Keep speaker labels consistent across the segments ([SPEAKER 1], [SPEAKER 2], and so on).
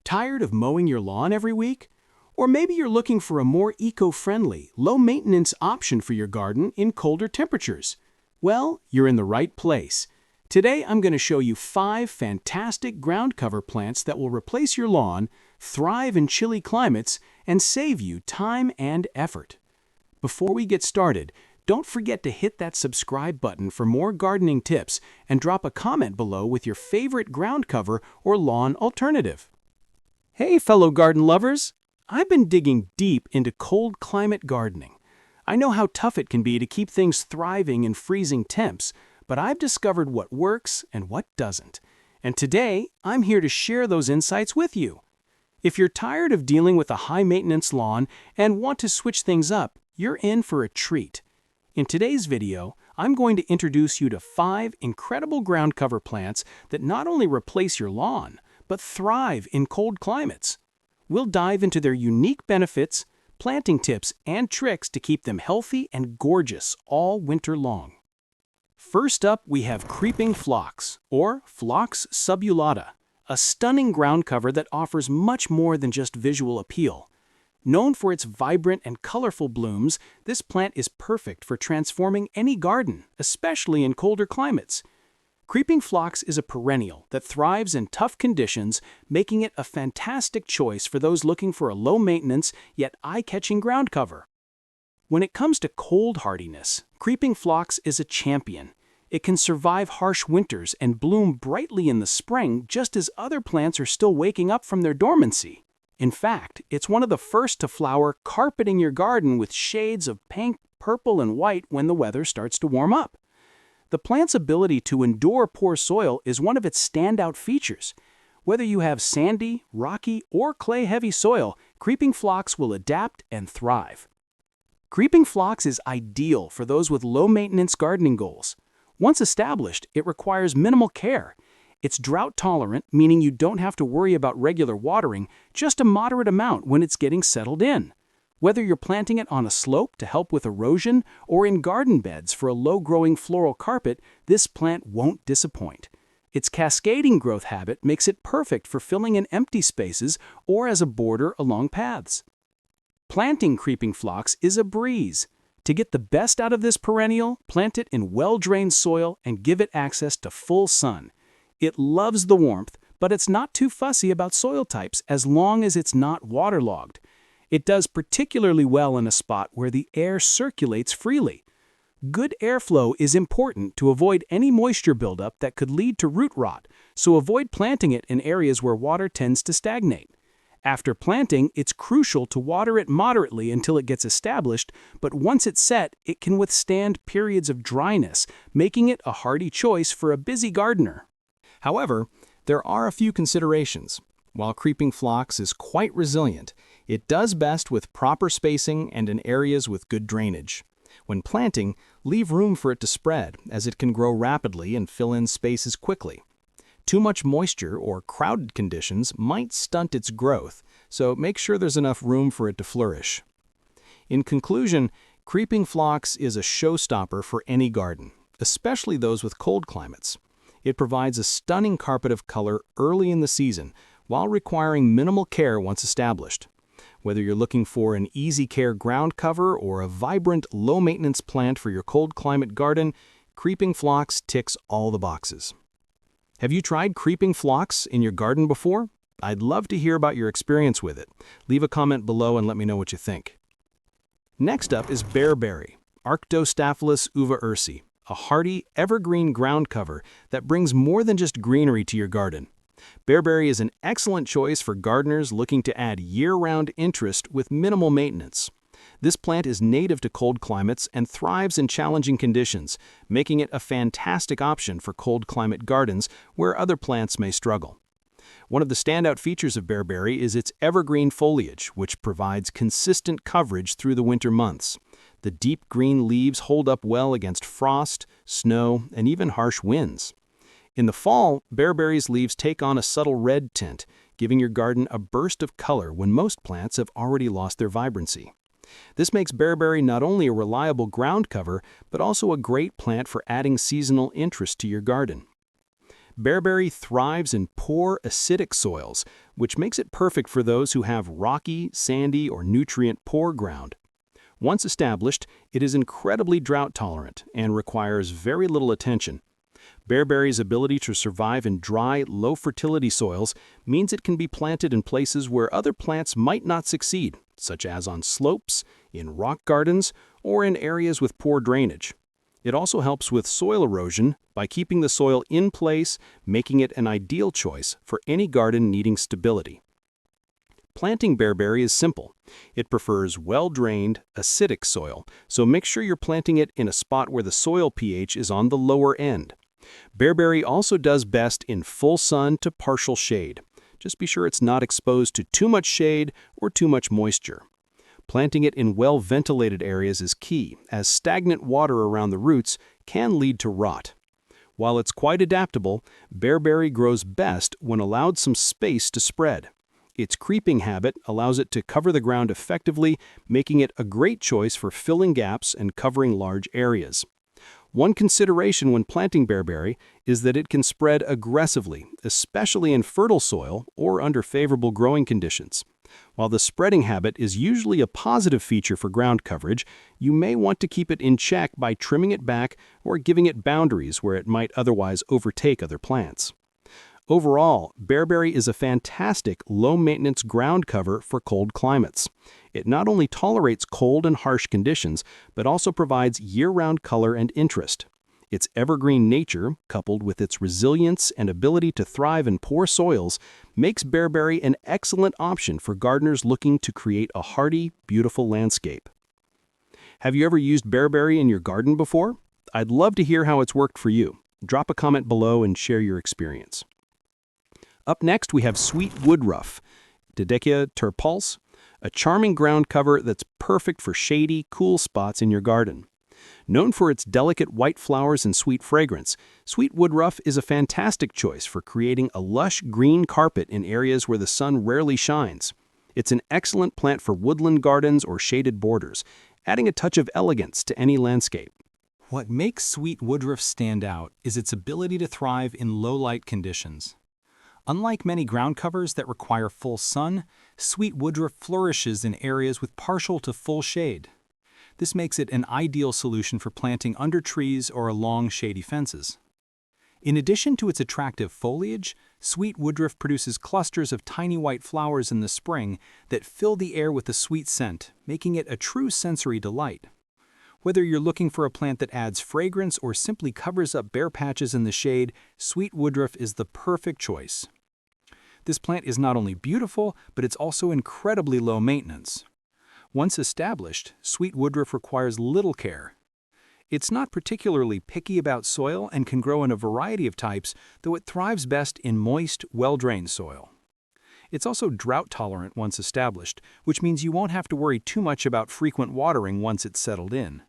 [SPEAKER 1] Tired of mowing your lawn every week? Or maybe you're looking for a more eco-friendly, low-maintenance option for your garden in colder temperatures. Well, you're in the right place. Today I'm going to show you 5 fantastic ground cover plants that will replace your lawn, thrive in chilly climates, and save you time and effort. Before we get started, don't forget to hit that subscribe button for more gardening tips and drop a comment below with your favorite ground cover or lawn alternative. Hey fellow garden lovers! I've been digging deep into cold climate gardening. I know how tough it can be to keep things thriving in freezing temps, but I've discovered what works and what doesn't. And today, I'm here to share those insights with you. If you're tired of dealing with a high-maintenance lawn and want to switch things up, you're in for a treat. In today's video, I'm going to introduce you to 5 incredible ground cover plants that not only replace your lawn, but thrive in cold climates. We'll dive into their unique benefits, planting tips, and tricks to keep them healthy and gorgeous all winter long. First up, we have Creeping Phlox, or Phlox subulata, a stunning ground cover that offers much more than just visual appeal. Known for its vibrant and colorful blooms, this plant is perfect for transforming any garden, especially in colder climates. Creeping Phlox is a perennial that thrives in tough conditions, making it a fantastic choice for those looking for a low-maintenance yet eye-catching ground cover. When it comes to cold hardiness, Creeping Phlox is a champion. It can survive harsh winters and bloom brightly in the spring just as other plants are still waking up from their dormancy. In fact, it's one of the first to flower, carpeting your garden with shades of pink, purple, and white when the weather starts to warm up. The plant's ability to endure poor soil is one of its standout features. Whether you have sandy, rocky, or clay-heavy soil, Creeping Phlox will adapt and thrive. Creeping Phlox is ideal for those with low-maintenance gardening goals. Once established, it requires minimal care. It's drought-tolerant, meaning you don't have to worry about regular watering, just a moderate amount when it's getting settled in. Whether you're planting it on a slope to help with erosion or in garden beds for a low-growing floral carpet, this plant won't disappoint. Its cascading growth habit makes it perfect for filling in empty spaces or as a border along paths. Planting Creeping Phlox is a breeze. To get the best out of this perennial, plant it in well-drained soil and give it access to full sun. It loves the warmth, but it's not too fussy about soil types as long as it's not waterlogged. It does particularly well in a spot where the air circulates freely. Good airflow is important to avoid any moisture buildup that could lead to root rot, so avoid planting it in areas where water tends to stagnate. After planting, it's crucial to water it moderately until it gets established, but once it's set, it can withstand periods of dryness, making it a hardy choice for a busy gardener. However, there are a few considerations. While Creeping Phlox is quite resilient, it does best with proper spacing and in areas with good drainage. When planting, leave room for it to spread, as it can grow rapidly and fill in spaces quickly. Too much moisture or crowded conditions might stunt its growth, so make sure there's enough room for it to flourish. In conclusion, Creeping Phlox is a showstopper for any garden, especially those with cold climates. It provides a stunning carpet of color early in the season, while requiring minimal care once established. Whether you're looking for an easy-care ground cover or a vibrant, low-maintenance plant for your cold climate garden, Creeping Phlox ticks all the boxes. Have you tried Creeping Phlox in your garden before? I'd love to hear about your experience with it. Leave a comment below and let me know what you think. Next up is Bearberry, Arctostaphylos uva ursi, a hardy, evergreen ground cover that brings more than just greenery to your garden. Bearberry is an excellent choice for gardeners looking to add year-round interest with minimal maintenance. This plant is native to cold climates and thrives in challenging conditions, making it a fantastic option for cold climate gardens where other plants may struggle. One of the standout features of Bearberry is its evergreen foliage, which provides consistent coverage through the winter months. The deep green leaves hold up well against frost, snow, and even harsh winds. In the fall, Bearberry's leaves take on a subtle red tint, giving your garden a burst of color when most plants have already lost their vibrancy. This makes Bearberry not only a reliable ground cover, but also a great plant for adding seasonal interest to your garden. Bearberry thrives in poor, acidic soils, which makes it perfect for those who have rocky, sandy, or nutrient-poor ground. Once established, it is incredibly drought-tolerant and requires very little attention. Bearberry's ability to survive in dry, low-fertility soils means it can be planted in places where other plants might not succeed, such as on slopes, in rock gardens, or in areas with poor drainage. It also helps with soil erosion by keeping the soil in place, making it an ideal choice for any garden needing stability. Planting bearberry is simple. It prefers well-drained, acidic soil, so make sure you're planting it in a spot where the soil pH is on the lower end. Bearberry also does best in full sun to partial shade. Just be sure it's not exposed to too much shade or too much moisture. Planting it in well-ventilated areas is key, as stagnant water around the roots can lead to rot. While it's quite adaptable, bearberry grows best when allowed some space to spread. Its creeping habit allows it to cover the ground effectively, making it a great choice for filling gaps and covering large areas. One consideration when planting bearberry is that it can spread aggressively, especially in fertile soil or under favorable growing conditions. While the spreading habit is usually a positive feature for ground coverage, you may want to keep it in check by trimming it back or giving it boundaries where it might otherwise overtake other plants. Overall, bearberry is a fantastic low-maintenance ground cover for cold climates. It not only tolerates cold and harsh conditions, but also provides year-round color and interest. Its evergreen nature, coupled with its resilience and ability to thrive in poor soils, makes bearberry an excellent option for gardeners looking to create a hardy, beautiful landscape. Have you ever used bearberry in your garden before? I'd love to hear how it's worked for you. Drop a comment below and share your experience. Up next, we have Sweet Woodruff, Dedeckia terpulse, a charming ground cover that's perfect for shady, cool spots in your garden. Known for its delicate white flowers and sweet fragrance, Sweet Woodruff is a fantastic choice for creating a lush green carpet in areas where the sun rarely shines. It's an excellent plant for woodland gardens or shaded borders, adding a touch of elegance to any landscape.
[SPEAKER 2] What makes Sweet Woodruff stand out is its ability to thrive in low-light conditions. Unlike many ground covers that require full sun, Sweet Woodruff flourishes in areas with partial to full shade. This makes it an ideal solution for planting under trees or along shady fences. In addition to its attractive foliage, Sweet Woodruff produces clusters of tiny white flowers in the spring that fill the air with a sweet scent, making it a true sensory delight. Whether you're looking for a plant that adds fragrance or simply covers up bare patches in the shade, Sweet Woodruff is the perfect choice. This plant is not only beautiful, but it's also incredibly low maintenance. Once established, Sweet Woodruff requires little care. It's not particularly picky about soil and can grow in a variety of types, though it thrives best in moist, well-drained soil. It's also drought-tolerant once established, which means you won't have to worry too much about frequent watering once it's settled in.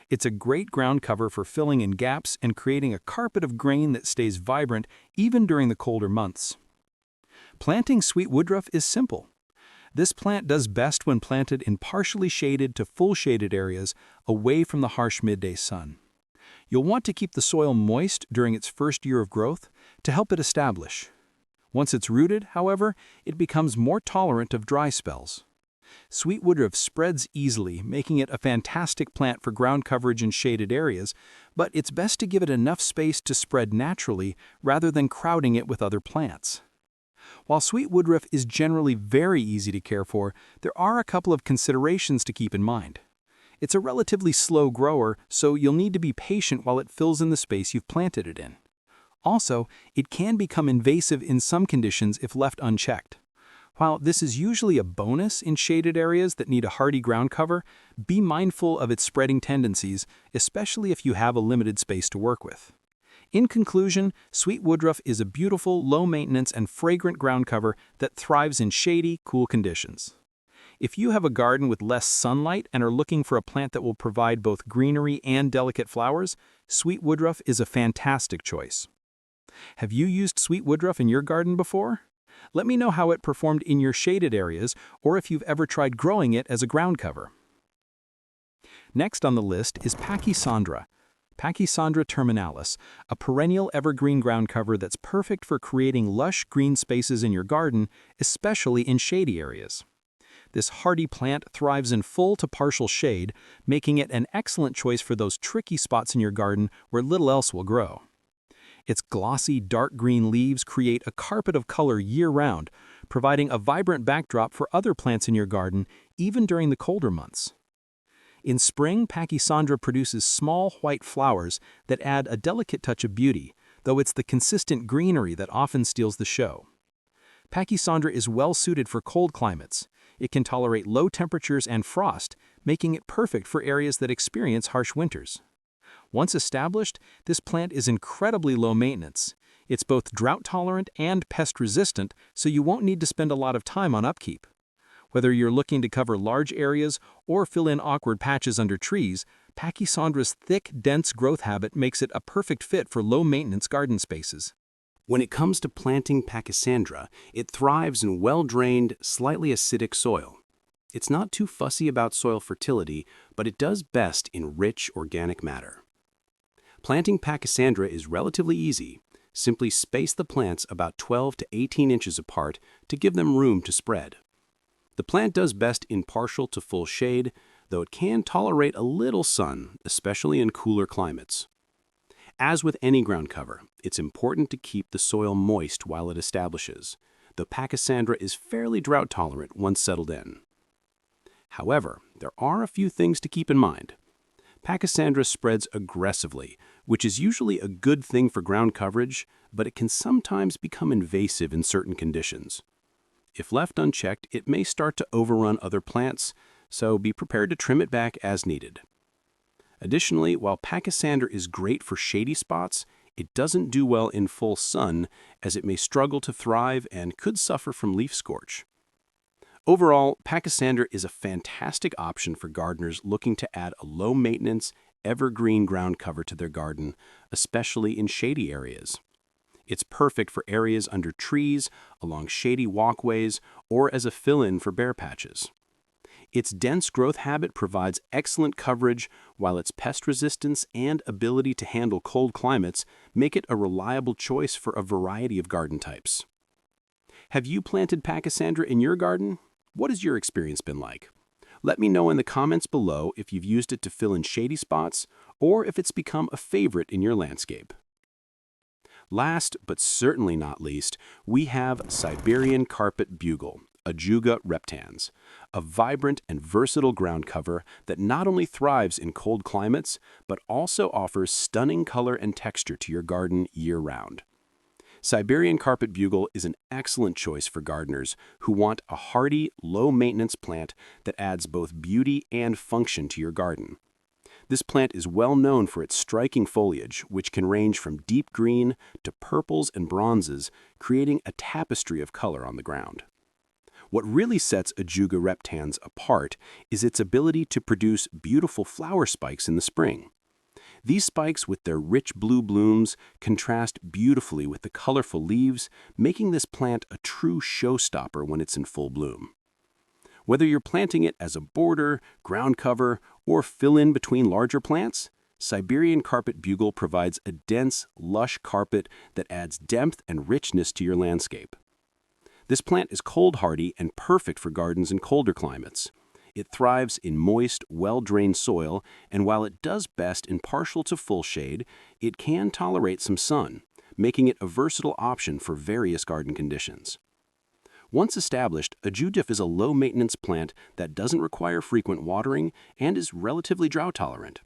[SPEAKER 2] It's a great ground cover for filling in gaps and creating a carpet of green that stays vibrant even during the colder months. Planting Sweet Woodruff is simple. This plant does best when planted in partially shaded to full shaded areas away from the harsh midday sun. You'll want to keep the soil moist during its first year of growth to help it establish. Once it's rooted, however, it becomes more tolerant of dry spells. Sweet Woodruff spreads easily, making it a fantastic plant for ground coverage in shaded areas, but it's best to give it enough space to spread naturally rather than crowding it with other plants. While Sweet Woodruff is generally very easy to care for, there are a couple of considerations to keep in mind. It's a relatively slow grower, so you'll need to be patient while it fills in the space you've planted it in. Also, it can become invasive in some conditions if left unchecked. While this is usually a bonus in shaded areas that need a hardy ground cover, be mindful of its spreading tendencies, especially if you have a limited space to work with. In conclusion, Sweet Woodruff is a beautiful, low-maintenance, and fragrant ground cover that thrives in shady, cool conditions. If you have a garden with less sunlight and are looking for a plant that will provide both greenery and delicate flowers, Sweet Woodruff is a fantastic choice. Have you used Sweet Woodruff in your garden before? Let me know how it performed in your shaded areas or if you've ever tried growing it as a ground cover. Next on the list is Pachysandra. Pachysandra terminalis, a perennial evergreen ground cover that's perfect for creating lush green spaces in your garden, especially in shady areas. This hardy plant thrives in full to partial shade, making it an excellent choice for those tricky spots in your garden where little else will grow. Its glossy, dark green leaves create a carpet of color year-round, providing a vibrant backdrop for other plants in your garden, even during the colder months. In spring, Pachysandra produces small white flowers that add a delicate touch of beauty, though it's the consistent greenery that often steals the show. Pachysandra is well suited for cold climates. It can tolerate low temperatures and frost, making it perfect for areas that experience harsh winters. Once established, this plant is incredibly low maintenance. It's both drought-tolerant and pest-resistant, so you won't need to spend a lot of time on upkeep. Whether you're looking to cover large areas or fill in awkward patches under trees, Pachysandra's thick, dense growth habit makes it a perfect fit for low-maintenance garden spaces.
[SPEAKER 1] When it comes to planting Pachysandra, it thrives in well-drained, slightly acidic soil. It's not too fussy about soil fertility, but it does best in rich organic matter. Planting Pachysandra is relatively easy. Simply space the plants about 12 to 18 inches apart to give them room to spread. The plant does best in partial to full shade, though it can tolerate a little sun, especially in cooler climates. As with any ground cover, it's important to keep the soil moist while it establishes, though Pachysandra is fairly drought-tolerant once settled in. However, there are a few things to keep in mind. Pachysandra spreads aggressively, which is usually a good thing for ground coverage, but it can sometimes become invasive in certain conditions. If left unchecked, it may start to overrun other plants, so be prepared to trim it back as needed. Additionally, while Pachysandra is great for shady spots, it doesn't do well in full sun, as it may struggle to thrive and could suffer from leaf scorch. Overall, Pachysandra is a fantastic option for gardeners looking to add a low-maintenance, evergreen ground cover to their garden, especially in shady areas. It's perfect for areas under trees, along shady walkways, or as a fill-in for bare patches. Its dense growth habit provides excellent coverage, while its pest resistance and ability to handle cold climates make it a reliable choice for a variety of garden types. Have you planted Pachysandra in your garden? What has your experience been like? Let me know in the comments below if you've used it to fill in shady spots or if it's become a favorite in your landscape. Last, but certainly not least, we have Siberian Carpet Bugle, Ajuga reptans, a vibrant and versatile ground cover that not only thrives in cold climates, but also offers stunning color and texture to your garden year-round. Siberian Carpet Bugle is an excellent choice for gardeners who want a hardy, low-maintenance plant that adds both beauty and function to your garden. This plant is well known for its striking foliage, which can range from deep green to purples and bronzes, creating a tapestry of color on the ground. What really sets Ajuga reptans apart is its ability to produce beautiful flower spikes in the spring. These spikes, with their rich blue blooms, contrast beautifully with the colorful leaves, making this plant a true showstopper when it's in full bloom. Whether you're planting it as a border, ground cover, or fill in between larger plants, Siberian Carpet Bugle provides a dense, lush carpet that adds depth and richness to your landscape. This plant is cold hardy and perfect for gardens in colder climates. It thrives in moist, well-drained soil, and while it does best in partial to full shade, it can tolerate some sun, making it a versatile option for various garden conditions. Once established, Ajuga is a low-maintenance plant that doesn't require frequent watering and is relatively drought-tolerant.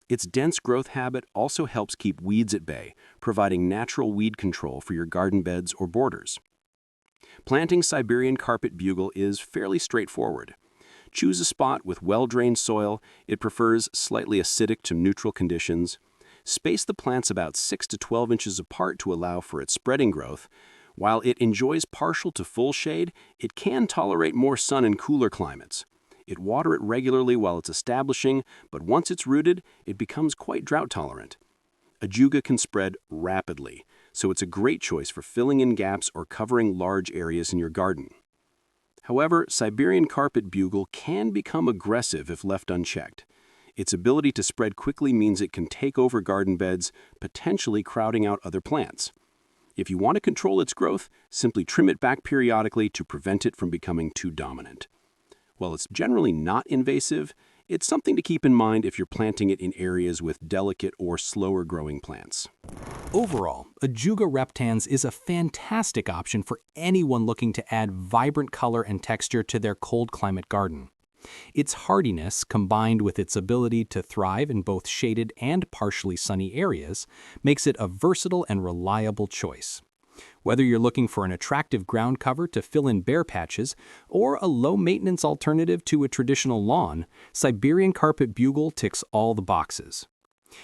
[SPEAKER 1] Its dense growth habit also helps keep weeds at bay, providing natural weed control for your garden beds or borders. Planting Siberian Carpet Bugle is fairly straightforward. Choose a spot with well-drained soil. It prefers slightly acidic to neutral conditions. Space the plants about 6 to 12 inches apart to allow for its spreading growth. While it enjoys partial to full shade, it can tolerate more sun in cooler climates. Water it regularly while it's establishing, but once it's rooted, it becomes quite drought-tolerant. Ajuga can spread rapidly, so it's a great choice for filling in gaps or covering large areas in your garden. However, Siberian Carpet Bugle can become aggressive if left unchecked.
[SPEAKER 3] Its ability to spread quickly means it can take over garden beds, potentially crowding out other plants. If you want to control its growth, simply trim it back periodically to prevent it from becoming too dominant. While it's generally not invasive, it's something to keep in mind if you're planting it in areas with delicate or slower growing plants.
[SPEAKER 2] Overall, Ajuga reptans is a fantastic option for anyone looking to add vibrant color and texture to their cold climate garden. Its hardiness, combined with its ability to thrive in both shaded and partially sunny areas, makes it a versatile and reliable choice. Whether you're looking for an attractive ground cover to fill in bare patches or a low-maintenance alternative to a traditional lawn, Siberian Carpet Bugle ticks all the boxes.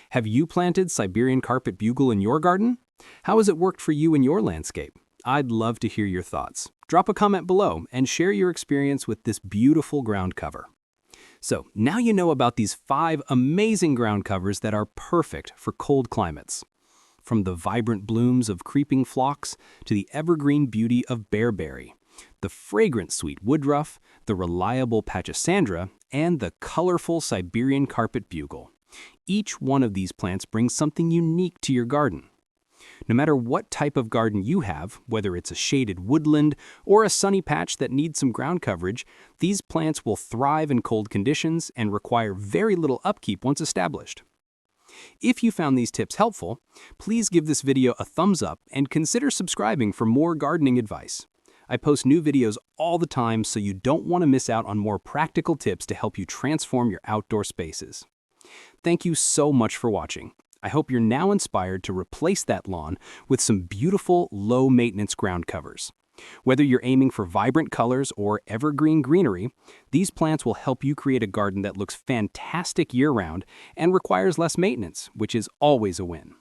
[SPEAKER 2] Have you planted Siberian Carpet Bugle in your garden? How has it worked for you in your landscape? I'd love to hear your thoughts. Drop a comment below and share your experience with this beautiful ground cover. So now you know about these 5 amazing ground covers that are perfect for cold climates. From the vibrant blooms of Creeping Phlox to the evergreen beauty of Bearberry, the fragrant Sweet Woodruff, the reliable Pachysandra, and the colorful Siberian Carpet Bugle. Each one of these plants brings something unique to your garden. No matter what type of garden you have, whether it's a shaded woodland or a sunny patch that needs some ground coverage, these plants will thrive in cold conditions and require very little upkeep once established. If you found these tips helpful, please give this video a thumbs up and consider subscribing for more gardening advice. I post new videos all the time, so you don't want to miss out on more practical tips to help you transform your outdoor spaces. Thank you so much for watching. I hope you're now inspired to replace that lawn with some beautiful, low-maintenance ground covers. Whether you're aiming for vibrant colors or evergreen greenery, these plants will help you create a garden that looks fantastic year-round and requires less maintenance, which is always a win.